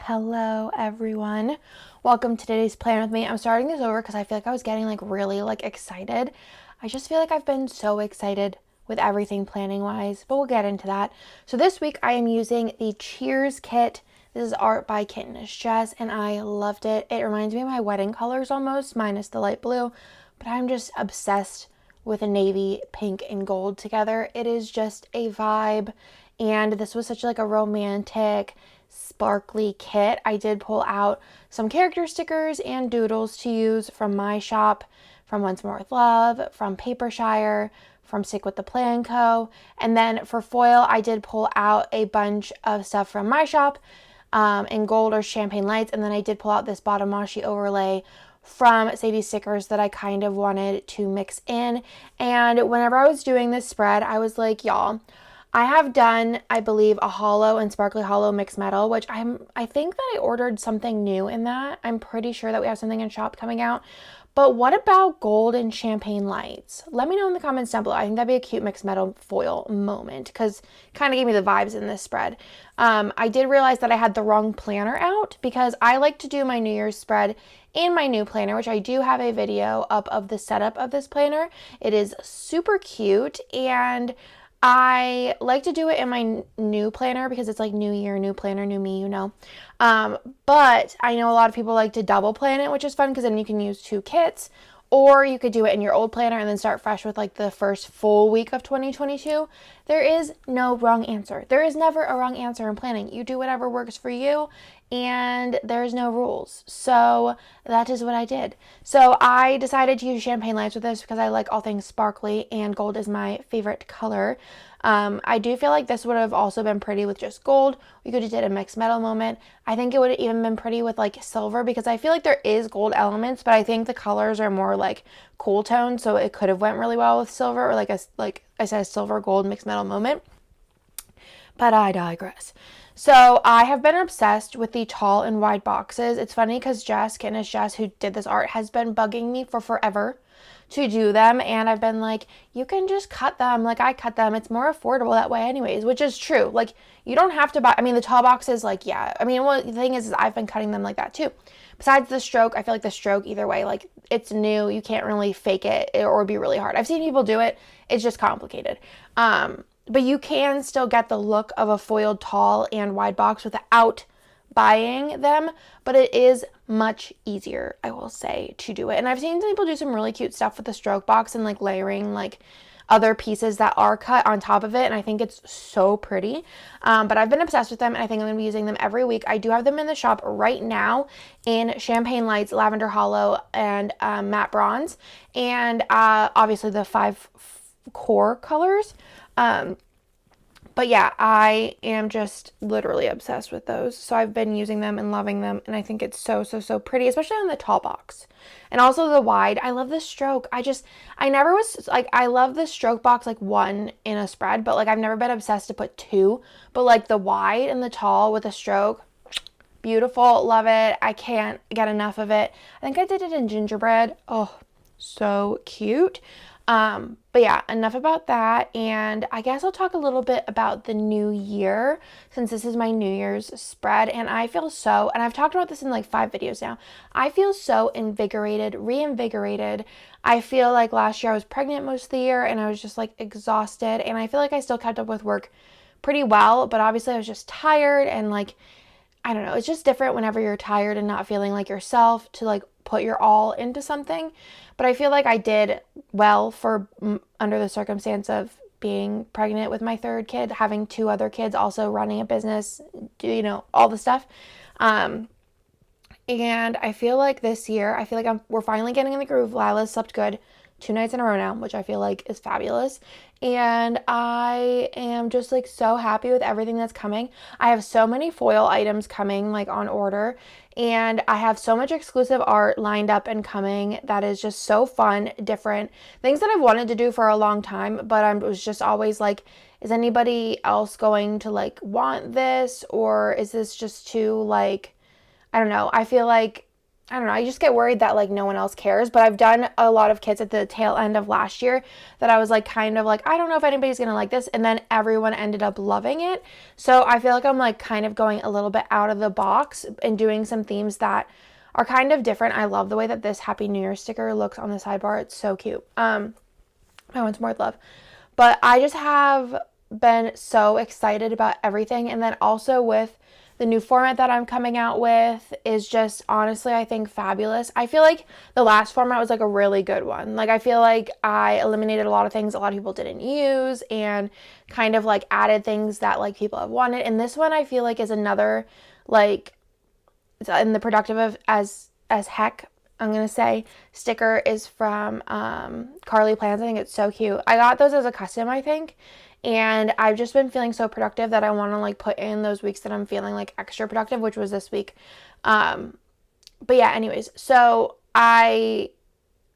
Hello everyone. Welcome to today's plan with me. I'm starting this over because I feel like I was getting really excited. I just feel like I've been so excited with everything planning wise, but we'll get into that. So this week I am using the Cheers kit. This is art by Kittenish Jess and I loved it. It reminds me of my wedding colors almost, minus the light blue, but I'm just obsessed with a navy, pink, and gold together. It is just a vibe, and this was such a romantic, sparkly kit. I did pull out some character stickers and doodles to use from my shop, from Once More With Love, from Papershire, from Stick With The Plan Co. And then for foil, I did pull out a bunch of stuff from my shop in gold or champagne lights, and then I did pull out this bottom washi overlay from Sadie's Stickers that I kind of wanted to mix in. And whenever I was doing this spread, I was like, y'all, I have done, I believe, a hollow and sparkly hollow mixed metal, which I think that I ordered something new in that. I'm pretty sure that we have something in shop coming out. But what about gold and champagne lights? Let me know in the comments down below. I think that'd be a cute mixed metal foil moment because it kind of gave me the vibes in this spread. I did realize that I had the wrong planner out because I like to do my New Year's spread in my new planner, which I do have a video up of the setup of this planner. It is super cute, and I like to do it in my new planner because it's like new year, new planner, new me, you know. But I know a lot of people like to double plan it, which is fun because then you can use two kits, or you could do it in your old planner and then start fresh with the first full week of 2022. There is no wrong answer. There is never a wrong answer in planning. You do whatever works for you, and there's no rules. So that is what I did. So I decided to use champagne lights with this because I like all things sparkly, and gold is my favorite color. I do feel like this would have also been pretty with just gold. We could have did a mixed metal moment. I think it would have even been pretty with silver because I feel like there is gold elements, but I think the colors are more cool tones, so it could have went really well with silver, or like I said, silver gold mixed metal moment. But I digress. So I have been obsessed with the tall and wide boxes. It's funny because Kittenish Jess, who did this art, has been bugging me for forever to do them, and I've been like, you can just cut them like I cut them. It's more affordable that way anyways, which is true. You don't have to buy, the tall boxes, yeah. Well, the thing is I've been cutting them like that too. Besides the stroke, I feel like the stroke either way, it's new. You can't really fake it or be really hard. I've seen people do it. It's just complicated. But you can still get the look of a foiled tall and wide box without buying them, but it is much easier, I will say, to do it. And I've seen people do some really cute stuff with the stroke box and layering other pieces that are cut on top of it, and I think it's so pretty. But I've been obsessed with them, and I think I'm going to be using them every week. I do have them in the shop right now in champagne lights, lavender hollow, and matte bronze, and obviously the 5 core colors. But yeah, I am just literally obsessed with those. So I've been using them and loving them, and I think it's so pretty, especially on the tall box. And also the wide. I love the stroke. I never was I love the stroke box one in a spread, but I've never been obsessed to put 2. But the wide and the tall with a stroke, beautiful, love it. I can't get enough of it. I think I did it in gingerbread. Oh, so cute. But yeah, enough about that, and I guess I'll talk a little bit about the new year, since this is my New Year's spread, and I feel so, and I've talked about this in 5 videos now, I feel so invigorated, reinvigorated. I feel like last year I was pregnant most of the year, and I was just exhausted, and I feel like I still kept up with work pretty well, but obviously I was just tired, and I don't know, it's just different whenever you're tired and not feeling like yourself to put your all into something. But I feel like I did well for under the circumstance of being pregnant with my 3rd kid, having 2 other kids, also running a business, all the stuff. And I feel like this year, we're finally getting in the groove. Lila's slept good 2 nights in a row now, which I feel like is fabulous. And I am just so happy with everything that's coming. I have so many foil items coming on order, and I have so much exclusive art lined up and coming that is just so fun, different things that I've wanted to do for a long time, but I was just always is anybody else going to want this, or is this just too I don't know. I feel like I don't know, I just get worried that like no one else cares. But I've done a lot of kits at the tail end of last year that I was like kind of like, I don't know if anybody's gonna like this, and then everyone ended up loving it. So I feel like I'm like kind of going a little bit out of the box and doing some themes that are kind of different. I love the way that this Happy New Year sticker looks on the sidebar. It's so cute. My one's more love. But I just have been so excited about everything. And then also with the new format that I'm coming out with is just honestly, I think fabulous. I feel like the last format was like a really good one. Like I feel like I eliminated a lot of things a lot of people didn't use and kind of like added things that like people have wanted. And this one I feel like is another like in the productive of as heck, I'm going to say, sticker is from Carly Plans. I think it's so cute. I got those as a custom, I think. And I've just been feeling so productive that I want to like put in those weeks that I'm feeling like extra productive, which was this week. But yeah, anyways, so I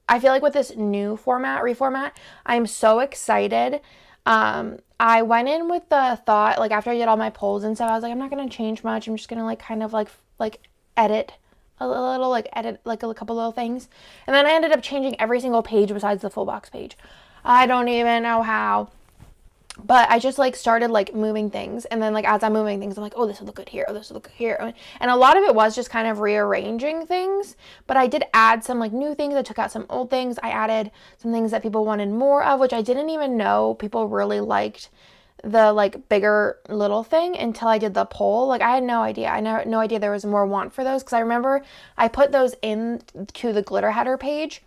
feel like with this new reformat, I'm so excited. I went in with the thought, like after I did all my polls and stuff, I was like, I'm not going to change much. I'm just going to like kind of like edit a little, like edit like a couple little things. And then I ended up changing every single page besides the full box page. I don't even know how. But I just like started like moving things, and then like as I'm moving things I'm like, oh, this will look good here, oh, this will look good here. And a lot of it was just kind of rearranging things, but I did add some like new things. I took out some old things. I added some things that people wanted more of, which I didn't even know people really liked the like bigger little thing until I did the poll. Like I had no idea. I had no idea there was more want for those, because I remember I put those into the glitter header page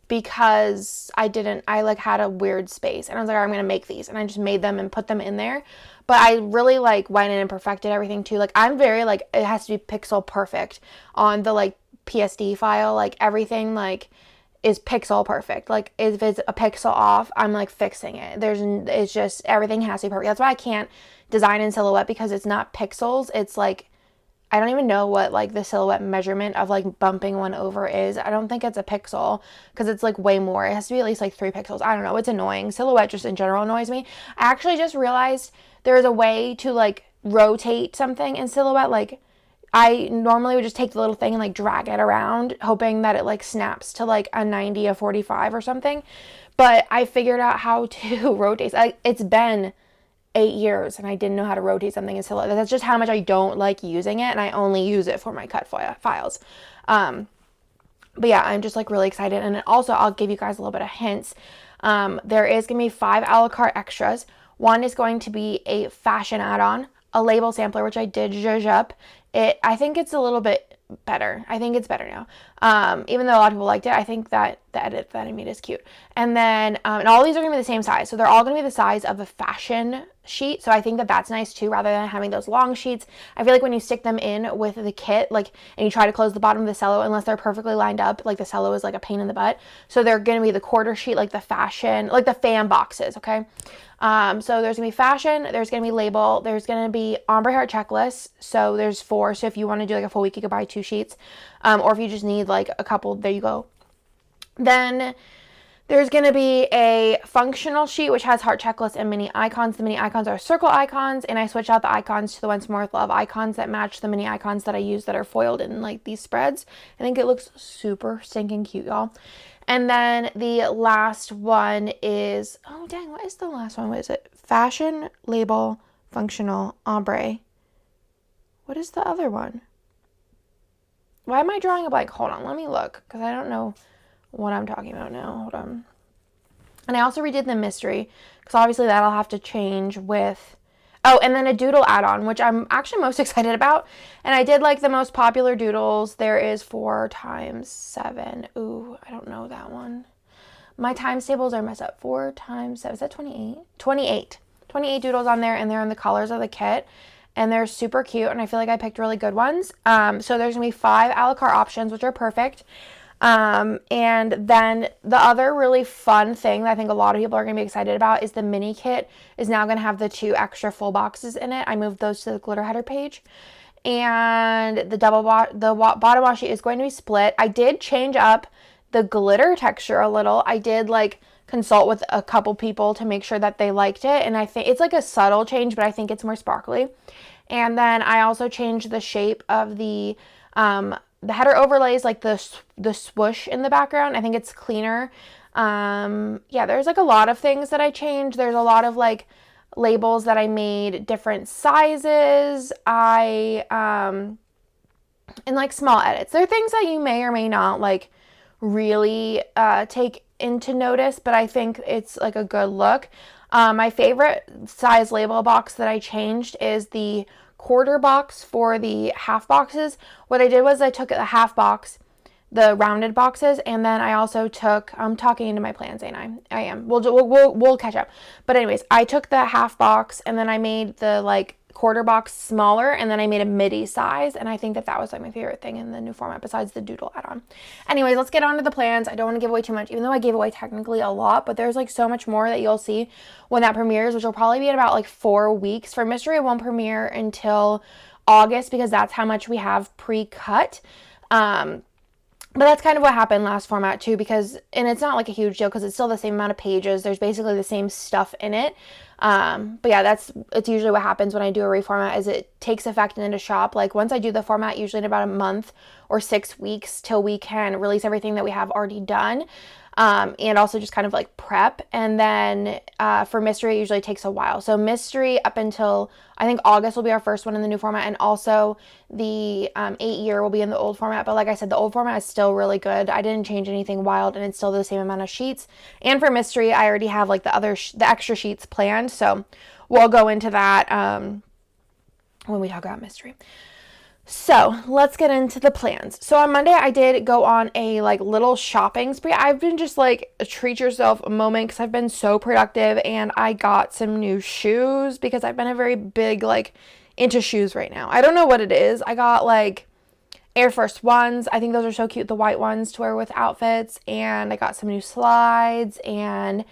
because I like had a weird space, and I was like, I'm going to make these, and I just made them and put them in there. But I really like went in and perfected everything too. Like I'm very like, it has to be pixel perfect on the like PSD file. Like everything like is pixel perfect. Like if it's a pixel off, I'm like fixing it. It's just, everything has to be perfect. That's why I can't design in Silhouette, because it's not pixels. It's like, I don't even know what like the Silhouette measurement of like bumping one over is. I don't think it's a pixel, because it's like way more. It has to be at least like 3 pixels. I don't know. It's annoying. Silhouette just in general annoys me. I actually just realized there's a way to like rotate something in Silhouette. Like I normally would just take the little thing and like drag it around, hoping that it like snaps to like a 90, a 45 or something. But I figured out how to rotate. It's been 8 years and I didn't know how to rotate something in Silhouette. That's just how much I don't like using it, and I only use it for my cut files. But yeah, I'm just like really excited. And also I'll give you guys a little bit of hints. There is going to be 5 a la carte extras. One is going to be a fashion add-on, a label sampler, which I did zhuzh up. I think it's a little bit better. I think it's better now. Even though a lot of people liked it, I think that the edit that I made is cute. And then, and all these are going to be the same size. So they're all going to be the size of a fashion sheet. So I think that that's nice too, rather than having those long sheets. I feel like when you stick them in with the kit, like, and you try to close the bottom of the cello, unless they're perfectly lined up, like the cello is like a pain in the butt. So they're going to be the quarter sheet, like the fashion, like the fan boxes. Okay. So there's gonna be fashion, there's gonna be label, there's gonna be ombre heart checklist. So there's 4. So if you want to do like a full week, you could buy 2 sheets. Or if you just need like a couple, there you go. Then there's going to be a functional sheet, which has heart checklist and mini icons. The mini icons are circle icons, and I switched out the icons to the Once More with Love icons that match the mini icons that I use that are foiled in like these spreads. I think it looks super stinking cute, y'all. And then the last one is, oh dang, what is the last one? What is it? Fashion, label, functional, ombre. What is the other one? Why am I drawing a blank? Hold on, let me look, because I don't know what I'm talking about now. Hold on. And I also redid the mystery, because obviously that'll have to change with, oh, and then a doodle add-on, which I'm actually most excited about. And I did like the most popular doodles. There is 4 times 7. Ooh, I don't know that one. My times tables are messed up. 4 times 7, is that 28? 28. 28 doodles on there, and they're in the colors of the kit. And they're super cute, and I feel like I picked really good ones. So there's going to be 5 a la carte options, which are perfect. And then the other really fun thing that I think a lot of people are going to be excited about is the mini kit is now going to have the 2 extra full boxes in it. I moved those to the glitter header page. And the bottom washi is going to be split. I did change up the glitter texture a little. I did like consult with a couple people to make sure that they liked it, and I think it's like a subtle change, but I think it's more sparkly. And then I also changed the shape of the the header overlays like the swoosh in the background. I think it's cleaner. Yeah, there's like a lot of things that I changed. There's a lot of like labels that I made different sizes. And like small edits. There are things that you may or may not like really take into notice, but I think it's like a good look. My favorite size label box that I changed is the quarter box for the half boxes. What I did was I took the half box, the rounded boxes, and then I also took, I'm talking into my plans, ain't I? I am. We'll catch up. But anyways, I took the half box and then I made the like quarter box smaller, and then I made a midi size, and I think that was like my favorite thing in the new format besides the doodle add-on. Anyways, let's get on to the plans. I don't want to give away too much, even though I gave away technically a lot, but there's like so much more that you'll see when that premieres, which will probably be in about like 4 weeks. For Mystery, it won't premiere until August because that's how much we have pre-cut. But that's kind of what happened last format too, because, and it's not like a huge deal because it's still the same amount of pages. There's basically the same stuff in it. But yeah, it's usually what happens when I do a reformat is it takes effect and into shop. Like once I do the format, usually in about a month or 6 weeks till we can release everything that we have already done. And also just kind of like prep. And then for Mystery, it usually takes a while. So Mystery up until, I think August will be our first one in the new format. And also the 8-year will be in the old format. But like I said, the old format is still really good. I didn't change anything wild and it's still the same amount of sheets. And for Mystery, I already have like the extra sheets planned. So we'll go into that when we talk about Mystery. So let's get into the plans. So on Monday, I did go on a like little shopping spree. I've been just like treat yourself a moment because I've been so productive, and I got some new shoes because I've been a very big like into shoes right now. I don't know what it is. I got like Air Force Ones. I think those are so cute, the white ones to wear with outfits, and I got some new slides, and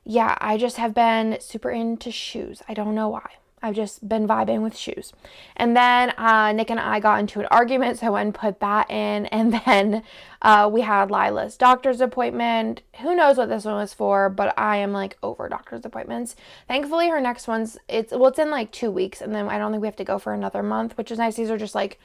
yeah, I just have been super into shoes. I don't know why. I've just been vibing with shoes. And then Nick and I got into an argument, so I went and put that in. And then we had Lila's doctor's appointment. Who knows what this one was for, but I am like over doctor's appointments. Thankfully, her next one's, it's in like 2 weeks, and then I don't think we have to go for another month, which is nice. These are just like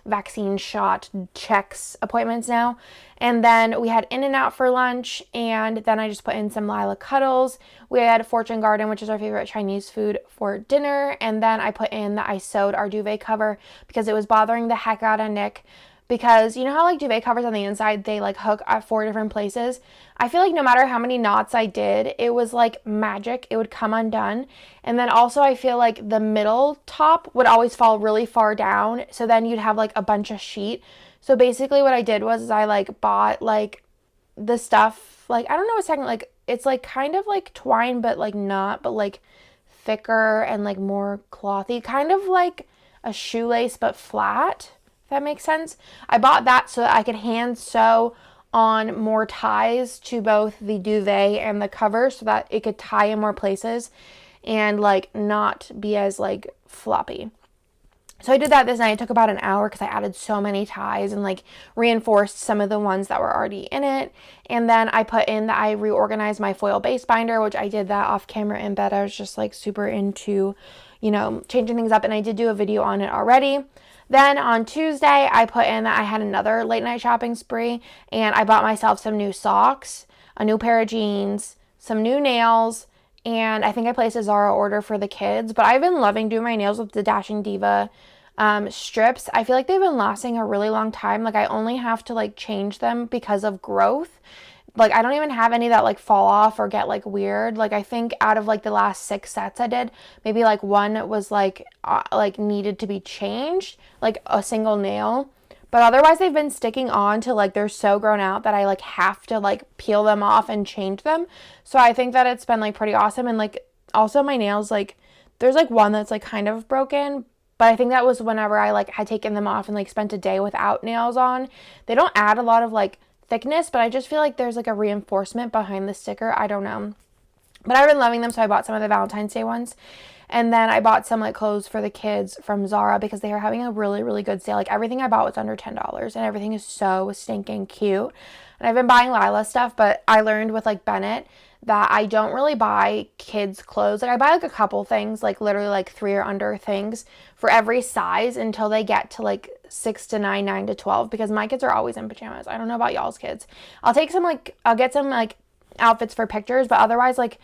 vaccine shot checks appointments now. And then we had In-N-Out for lunch, and then I just put in some Lila Cuddles. We had Fortune Garden, which is our favorite Chinese food, for dinner. And then I put in that I sewed our duvet cover because it was bothering the heck out of Nick. Because you know how like duvet covers on the inside, they like hook at 4 different places. I feel like no matter how many knots I did, it was like magic. It would come undone. And then also I feel like the middle top would always fall really far down. So then you'd have like a bunch of sheet. So basically what I did was I like bought like the stuff, like, I don't know what's technically, like, it's like kind of like twine, but like not, but like thicker and like more clothy, kind of like a shoelace, but flat. If that makes sense. I bought that so that I could hand sew on more ties to both the duvet and the cover so that it could tie in more places and like not be as like floppy. So I did that this night. It took about an hour because I added so many ties and like reinforced some of the ones that were already in it. And then I put in that I reorganized my foil base binder, which I did that off camera in bed. I was just like super into, you know, changing things up, and I did do a video on it already. Then on Tuesday, I put in that I had another late night shopping spree, and I bought myself some new socks, a new pair of jeans, some new nails, and I think I placed a Zara order for the kids. But I've been loving doing my nails with the Dashing Diva strips. I feel like they've been lasting a really long time. Like I only have to like change them because of growth. Like I don't even have any that like fall off or get like weird. Like I think out of like the last 6 sets I did, maybe like one was like needed to be changed, like a single nail. But otherwise they've been sticking on to like they're so grown out that I like have to like peel them off and change them. So I think that it's been like pretty awesome. And like also my nails, like there's like one that's like kind of broken, but I think that was whenever I like had taken them off and like spent a day without nails on. They don't add a lot of like thickness, but I just feel like there's like a reinforcement behind the sticker. I don't know, but I've been loving them. So I bought some of the Valentine's Day ones, and then I bought some like clothes for the kids from Zara because they are having a really, really good sale. Like everything I bought was under $10, and everything is so stinking cute. And I've been buying Lila stuff, but I learned with like Bennett that I don't really buy kids clothes. Like I buy like a couple things, like literally like 3 or under things for every size until they get to like 6 to 9, 9 to 12, because my kids are always in pajamas. I don't know about y'all's kids. I'll get some like outfits for pictures, but otherwise, like,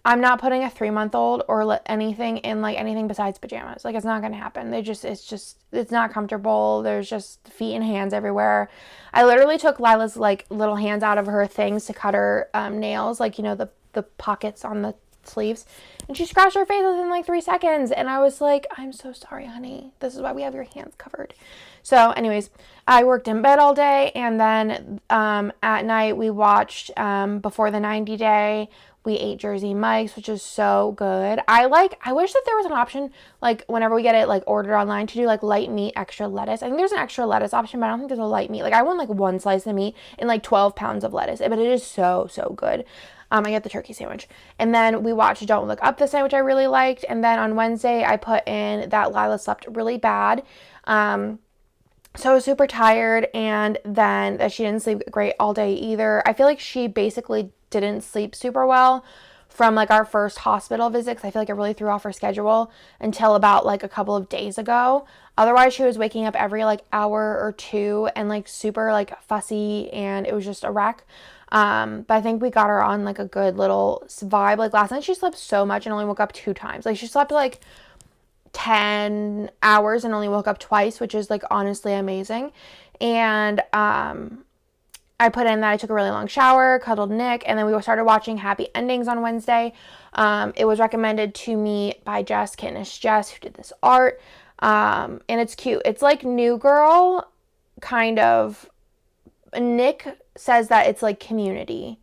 I'm not putting a 3-month-old or anything in like anything besides pajamas. Like, it's not going to happen. It's not comfortable. There's just feet and hands everywhere. I literally took Lila's like little hands out of her things to cut her nails, like, the pockets on the sleeves, and she scratched her face within like 3 seconds, and I was like, I'm so sorry, honey, this is why we have your hands covered. So anyways, I worked in bed all day, and then at night we watched Before the 90 Day. We ate Jersey Mike's, which is so good. I wish that there was an option, like, whenever we get it like ordered online, to do like light meat, extra lettuce. I think there's an extra lettuce option, but I don't think there's a light meat. Like, I want like 1 slice of meat and like 12 pounds of lettuce, but it is so good. I get the turkey sandwich. And then we watched Don't Look Up this night, which I really liked. And then on Wednesday, I put in that Lila slept really bad. So I was super tired, and then that she didn't sleep great all day either. I feel like she basically didn't sleep super well from like our first hospital visit, because I feel like it really threw off her schedule until about like a couple of days ago. Otherwise, she was waking up every like hour or two and like super like fussy, and it was just a wreck. But I think we got her on like a good little vibe. Like, last night she slept so much and only woke up 2 times. Like, she slept like 10 hours and only woke up twice, which is like honestly amazing. And I put in that I took a really long shower, cuddled Nick, and then we started watching Happy Endings on Wednesday. It was recommended to me by Jess, Kitnish Jess, who did this art. And it's cute. It's like New Girl, kind of. Nick says that it's like Community.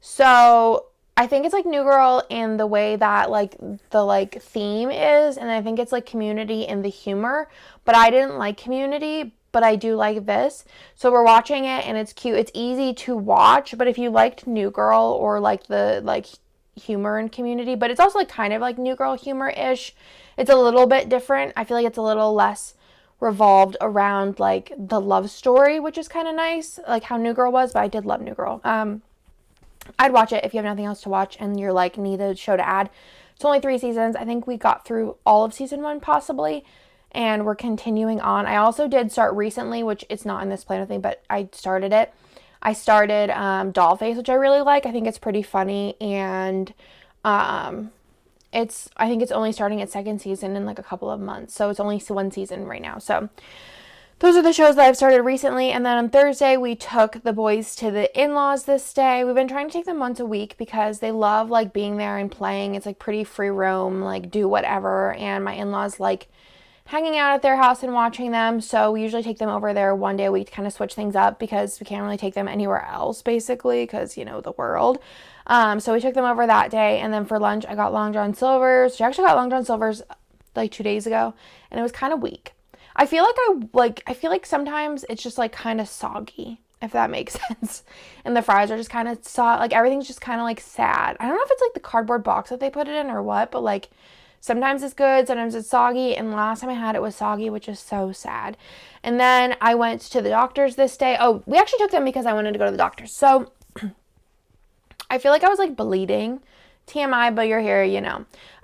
So I think it's like New Girl in the way that like the like theme is, and I think it's like Community in the humor, but I didn't like Community, but I do like this. So we're watching it, and it's cute. It's easy to watch, but if you liked New Girl or like the like humor and Community, but it's also like kind of like New Girl humor-ish, it's a little bit different. I feel like it's a little less revolved around like the love story, which is kind of nice, like how New Girl was, but I did love New Girl. I'd watch it if you have nothing else to watch and you're like, need a show to add. It's only 3 seasons. I think we got through all of season 1 possibly, and we're continuing on. I also did start recently, which it's not in this plan with me, but I started it. I started Dollface, which I really like. I think it's pretty funny, and I think it's only starting its 2nd season in like a couple of months, so it's only 1 season right now. So those are the shows that I've started recently. And then on Thursday, we took the boys to the in-laws this day. We've been trying to take them once a week because they love like being there and playing. It's like pretty free roam, like do whatever. And my in-laws like hanging out at their house and watching them. So we usually take them over there 1 day a week to kind of switch things up, because we can't really take them anywhere else basically, because, the world. So we took them over that day. And then for lunch, I got Long John Silver's. She actually got Long John Silver's like 2 days ago, and it was kind of weak. I feel like sometimes it's just like kind of soggy, if that makes sense. And the fries are just kind of like everything's just kind of like sad. I don't know if it's like the cardboard box that they put it in or what, but like sometimes it's good, sometimes it's soggy. And last time I had it was soggy, which is so sad. And then I went to the doctor's this day. Oh, we actually took them because I wanted to go to the doctor's. So I feel like I was like bleeding. TMI, but you're here,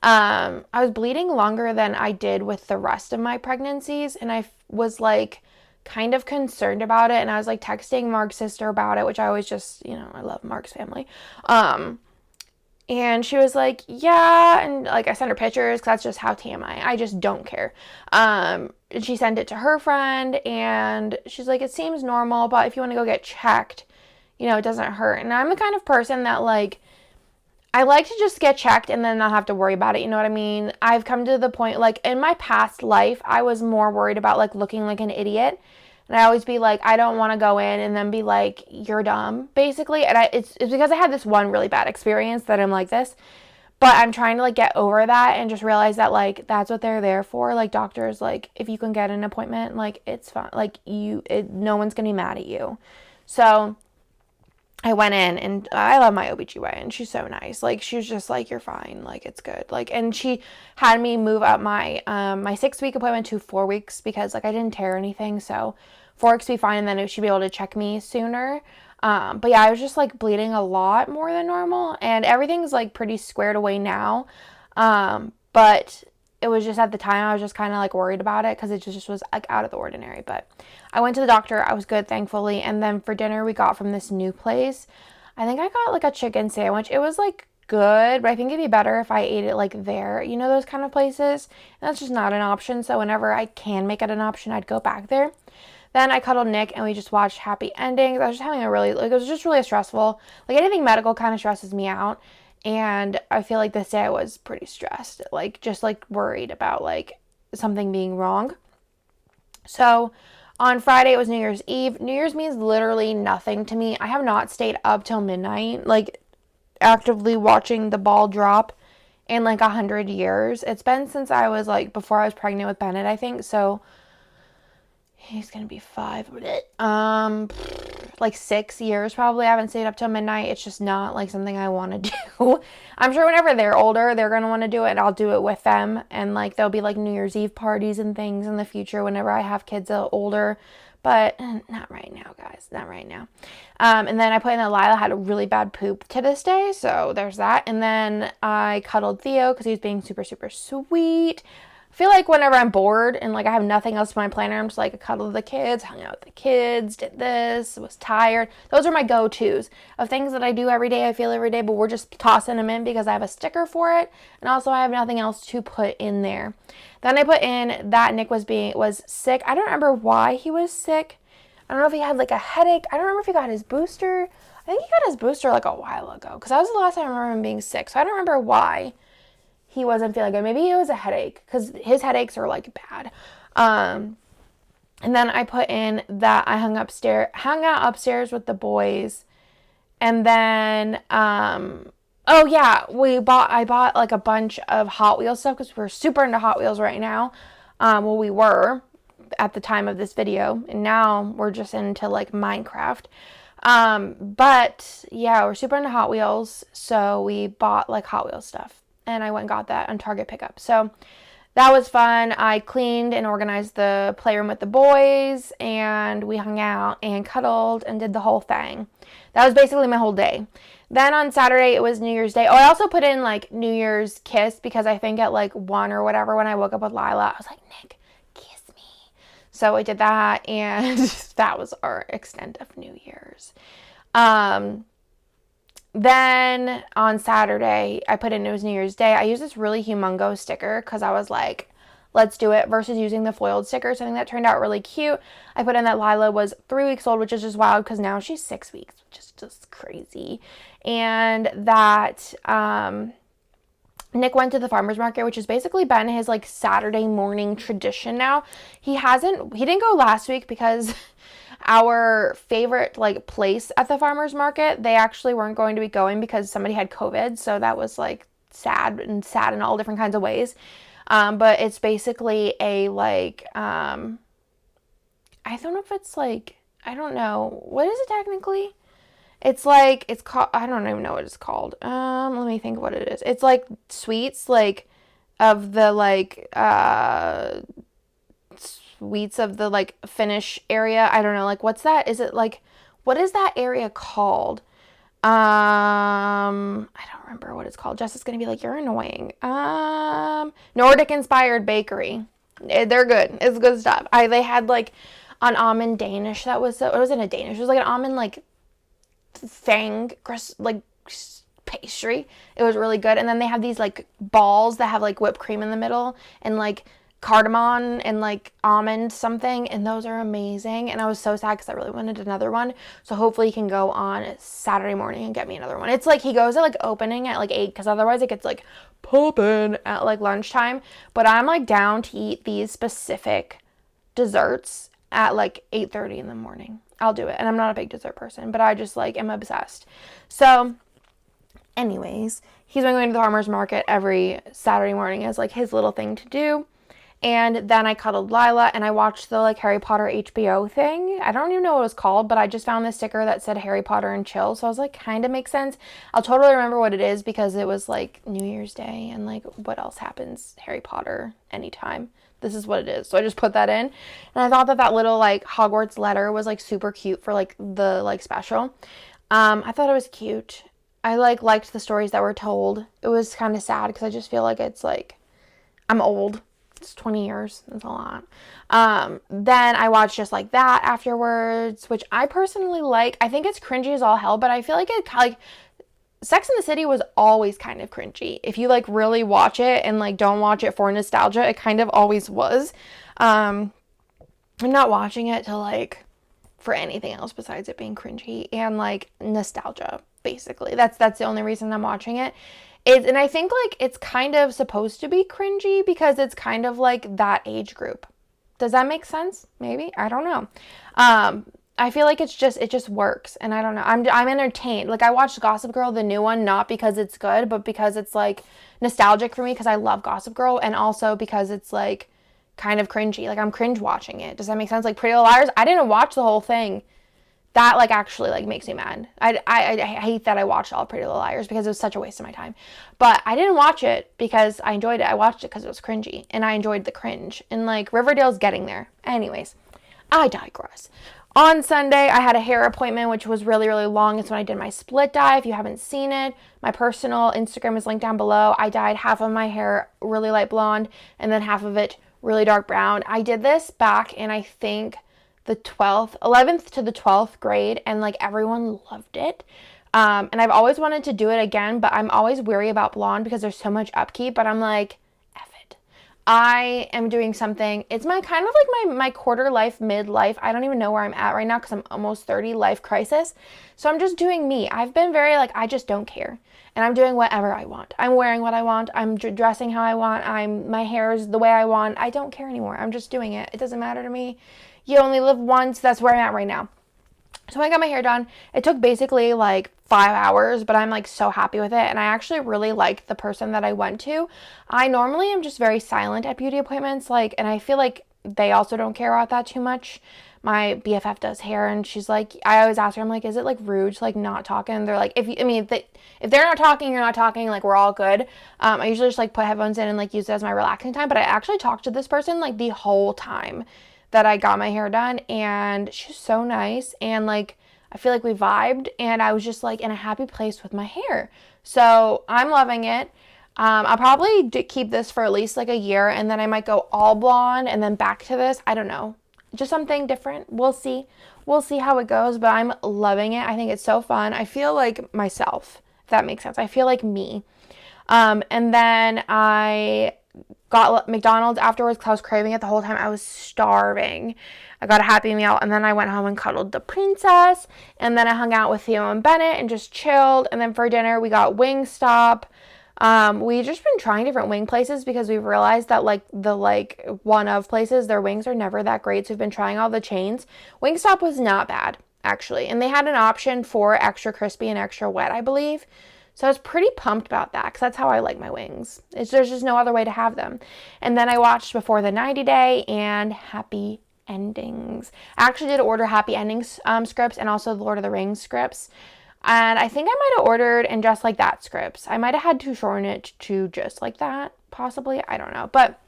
I was bleeding longer than I did with the rest of my pregnancies, and I was like kind of concerned about it, and I was like texting Mark's sister about it, which I always just, I love Mark's family. And she was like, yeah, and like I sent her pictures because that's just how TMI, I just don't care. And she sent it to her friend, and she's like, it seems normal, but if you want to go get checked, it doesn't hurt. And I'm the kind of person that like, I like to just get checked and then not have to worry about it. You know what I mean? I've come to the point, like in my past life, I was more worried about like looking like an idiot. And I always be like, I don't want to go in and then be like, you're dumb, basically. And it's because I had this one really bad experience that I'm like this. But I'm trying to like get over that and just realize that like that's what they're there for. Like doctors, like if you can get an appointment, like it's fine. Like no one's going to be mad at you. So I went in, and I love my OBGYN. She's so nice. Like, she was just like, you're fine. Like, it's good. Like, and she had me move up my 6-week appointment to 4 weeks because, like, I didn't tear anything. So 4 weeks would be fine, and then she'd be able to check me sooner. But yeah, I was just, like, bleeding a lot more than normal, and everything's, like, pretty squared away now. But it was just at the time I was just kind of like worried about it because it just was like out of the ordinary. But I went to the doctor. I was good, thankfully. And then for dinner, we got from this new place. I think I got like a chicken sandwich. It was like good, but I think it'd be better if I ate it like there, you know, those kind of places. And that's just not an option. So whenever I can make it an option, I'd go back there. Then I cuddled Nick and we just watched Happy Endings. I was just having a really, like, it was just really stressful. Like, anything medical kind of stresses me out. And I feel like this day I was pretty stressed, like, just like worried about like something being wrong. So on Friday, it was New Year's Eve. New Year's means literally nothing to me. I have not stayed up till midnight, like actively watching the ball drop in like 100 years. It's been since I was like, before I was pregnant with Bennett, I think. So he's gonna be 5. Like 6 years probably. I haven't stayed up till midnight. It's just not like something I want to do. I'm sure whenever they're older, they're gonna want to do it, and I'll do it with them. And like there'll be like New Year's Eve parties and things in the future whenever I have kids older. But not right now, guys. Not right now. And then I put in that Lila had a really bad poop to this day, so there's that. And then I cuddled Theo because he was being super, super sweet. I feel like whenever I'm bored and like I have nothing else in my planner, I'm just like, I cuddled the kids, hung out with the kids, did this, was tired. Those are my go-tos of things that I do every day, I feel every day, but we're just tossing them in because I have a sticker for it. And also I have nothing else to put in there. Then I put in that Nick was sick. I don't remember why he was sick. I don't know if he had like a headache. I don't remember if he got his booster. I think he got his booster like a while ago because that was the last time I remember him being sick. So I don't remember why he wasn't feeling good. Maybe it was a headache because his headaches are like bad. And then I put in that I hung out upstairs with the boys. And then, oh yeah, I bought like a bunch of Hot Wheels stuff because we're super into Hot Wheels right now. Well, we were at the time of this video, and now we're just into like Minecraft. But yeah, we're super into Hot Wheels. So we bought like Hot Wheels stuff. And I went and got that on Target pickup. So that was fun. I cleaned and organized the playroom with the boys, and we hung out and cuddled and did the whole thing. That was basically my whole day. Then on Saturday, it was New Year's Day. Oh, I also put in like New Year's kiss because I think at like 1 or whatever when I woke up with Lila, I was like, Nick, kiss me. So I did that, and that was our extent of New Year's. Then on Saturday, I put in it was New Year's Day. I used this really humongous sticker because I was like, let's do it versus using the foiled stickers. I think that turned out really cute. I put in that Lila was 3 weeks old, which is just wild because now she's 6 weeks, which is just crazy. And that Nick went to the farmer's market, which has basically been his like Saturday morning tradition now. He didn't go last week because our favorite like place at the farmer's market, they actually weren't going to be going because somebody had COVID. So that was like sad in all different kinds of ways. But it's basically a like, I don't know if it's like, I don't know. What is it technically? It's like, it's called, I don't even know what it's called. Let me think what it is. It's like sweets, like of the like, sweets of the like Finnish area. I don't know, like what's that? Is it like, what is that area called? I don't remember what it's called. Jess is gonna be like, you're annoying. Nordic inspired bakery. They're good. It's good stuff. They had like an almond Danish that was, it wasn't a Danish, it was like an almond like like pastry. It was really good. And then they have these like balls that have like whipped cream in the middle and like cardamom and like almond something, and those are amazing. And I was so sad because I really wanted another one, so hopefully he can go on Saturday morning and get me another one. It's like he goes at like opening at like 8 because otherwise it gets like popping at like lunchtime. But I'm like down to eat these specific desserts at like 8:30 in the morning. I'll do it. And I'm not a big dessert person, but I just like am obsessed. So anyways, he's been going to the farmer's market every Saturday morning as like his little thing to do. And then I cuddled Lila and I watched the like Harry Potter HBO thing. I don't even know what it was called, but I just found this sticker that said Harry Potter and chill. So I was like, kind of makes sense. I'll totally remember what it is because it was like New Year's Day and like what else happens? Harry Potter anytime. This is what it is. So I just put that in. And I thought that little like Hogwarts letter was like super cute for like the like special. I thought it was cute. I like liked the stories that were told. It was kind of sad because I just feel like it's like, I'm old. It's 20 years. That's a lot. Then I watched Just Like That afterwards, which I personally like. I think it's cringy as all hell, but I feel like it like Sex and the City was always kind of cringy. If you like really watch it and like don't watch it for nostalgia, it kind of always was. I'm not watching it to like for anything else besides it being cringy and like nostalgia, basically. That's the only reason I'm watching it. And I think like it's kind of supposed to be cringy because it's kind of like that age group. Does that make sense? Maybe. I don't know. I feel like it just works, and I don't know. I'm entertained. Like I watched Gossip Girl, the new one, not because it's good, but because it's like nostalgic for me because I love Gossip Girl, and also because it's like kind of cringy. Like I'm cringe watching it. Does that make sense? Like Pretty Little Liars, I didn't watch the whole thing. That like actually like makes me mad. I hate that I watched all of Pretty Little Liars because it was such a waste of my time. But I didn't watch it because I enjoyed it. I watched it because it was cringy, and I enjoyed the cringe. And like Riverdale's getting there. Anyways, I digress. On Sunday, I had a hair appointment, which was really, really long. It's when I did my split dye. If you haven't seen it, my personal Instagram is linked down below. I dyed half of my hair really light blonde and then half of it really dark brown. I did this back in, I think, the 11th to the 12th grade, and like everyone loved it. And I've always wanted to do it again, but I'm always weary about blonde because there's so much upkeep, but I'm like, I am doing something. It's my kind of like my quarter life, midlife. I don't even know where I'm at right now because I'm almost 30, life crisis. So I'm just doing me. I've been very like, I just don't care. And I'm doing whatever I want. I'm wearing what I want. I'm dressing how I want. My hair is the way I want. I don't care anymore. I'm just doing it. It doesn't matter to me. You only live once. That's where I'm at right now. So I got my hair done. It took basically like 5 hours, but I'm like so happy with it. And I actually really liked the person that I went to. I normally am just very silent at beauty appointments, like, and I feel like they also don't care about that too much. My BFF does hair, and she's like, I always ask her, I'm like, is it like rude to like not talk? And they're like, if they're not talking, you're not talking, like we're all good. I usually just like put headphones in and like use it as my relaxing time, but I actually talked to this person like the whole time that I got my hair done, and she's so nice, and like I feel like we vibed, and I was just like in a happy place with my hair. So I'm loving it. I'll probably keep this for at least like a year, and then I might go all blonde and then back to this. I don't know. Just something different. We'll see. We'll see how it goes, but I'm loving it. I think it's so fun. I feel like myself, if that makes sense. I feel like me. And then I got McDonald's afterwards because I was craving it the whole time. I was starving. I got a Happy Meal, and then I went home and cuddled the princess, and then I hung out with Theo and Bennett and just chilled. And then for dinner, we got Wingstop. We've just been trying different wing places because we've realized that like the one of places, their wings are never that great. So we've been trying all the chains. Wingstop was not bad, actually. And they had an option for extra crispy and extra wet, I believe. So I was pretty pumped about that because that's how I like my wings. There's just no other way to have them. And then I watched Before the 90 Day and Happy Endings. I actually did order Happy Endings scripts and also the Lord of the Rings scripts. And I think I might have ordered and Just Like That scripts. I might have had to shorten it to Just Like That, possibly. I don't know. But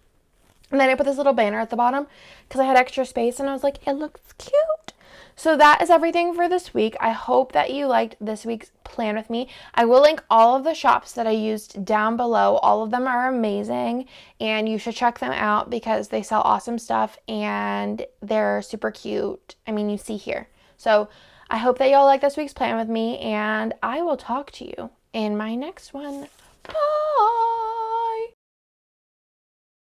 and then I put this little banner at the bottom because I had extra space, and I was like, it looks cute. So that is everything for this week. I hope that you liked this week's plan with me. I will link all of the shops that I used down below. All of them are amazing, and you should check them out because they sell awesome stuff and they're super cute. I mean, you see here. So I hope that y'all like this week's plan with me, and I will talk to you in my next one. Bye!